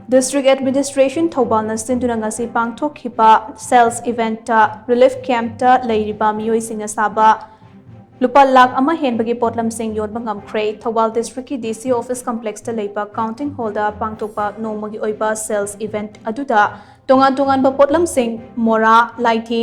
District Administration Thobal Sinduna ngasi pangthokhiba sales event ta relief camp ta leiriba miyoi singa saba lupa lakh ama henbagi potlam sing yonba ngamkhre Thobal District ki DC office complex ta leiba counting hall da pangthokpa nomagi oiba sales event aduda tongan ba potlam sing mora laithi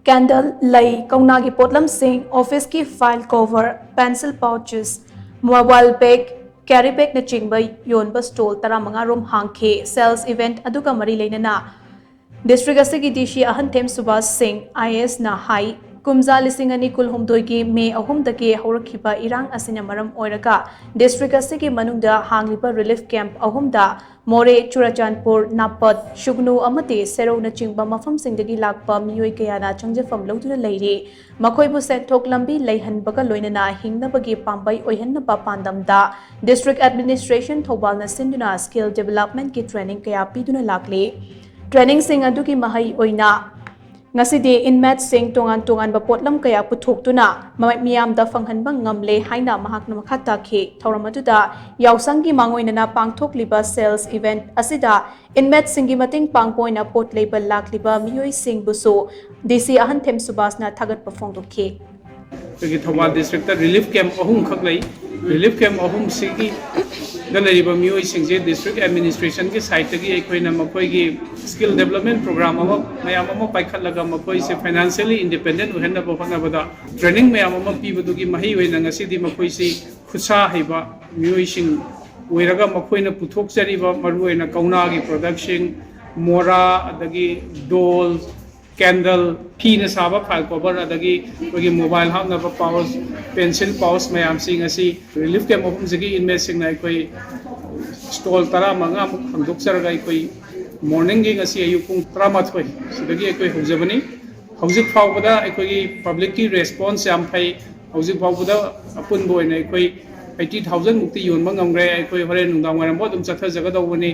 candle lay kaunagi potlam sing office ki file cover pencil pouches mobile bag carry bag na chingba yonba stall tara manga room hangkhe sales event aduga mari leinana district asigi DC ahan them Subhas Singh IS na hai kumza lisingani kulhumdoi ki May 3 dake haurakhiba irang asina maram oiraga district asigi manungda hangliba relief camp 3 da More Churachandpur Napat Shugnu amate Sero na chingba mafam singdagi lakpa miyoi kayana changjafam loduna leiri makoibu senthok lambi leihanbaga loinana hingnabagi pambai oihanaba pandamda district administration Thobal na sinduna skill development ki training kaya piduna lakli training sing adugi mahai oina ngasidi inmate sing tongan ba potlam kaya puthoktuna miyamda fanghanba ngamle haina mahakna makhata khe thoramaduda yausanggi mangoinana pangthokliba sales event asida inmate singi mating pangpoina pot label lakliba miyoi sing buso DC ahan them Subhasna thagat pafongdokhe Pagi Thobal district relief camp ahum khak lai relief camp ahum sigi dalaiba miyoi singje district administration ki site gi ekoina makoi gi skill development program ama mayam ama paikhatlaga makoi se financially independent uhenna bofana bada training mayam ama pibadu gi mahi oina ngasi di makoi si khutsa haiba miyoi sing oiraga makoina puthok jariba maru oina kauna gi production mora adagi doll candle pina saba file cover adagi kogi mobile hangna ba pouch pencil pouch mayam sing asi relief camp of jagi inmate sing na koi stall tara manga muk hangdok sarga koi morning gi ngasi ayu pung 13 sidagi koi hojabani hojik fawbada koi public ki response yam phai hojik fawbada apun boina koi 80000 mukti yon mangamgre koi hore nungdam ngaram bodum chatha jaga dawani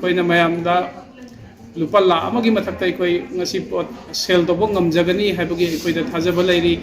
koina mayam da lupa la amagi mathakta koi ngasi pot sel to bong ngamjagani haibagi koi da thajaba lairi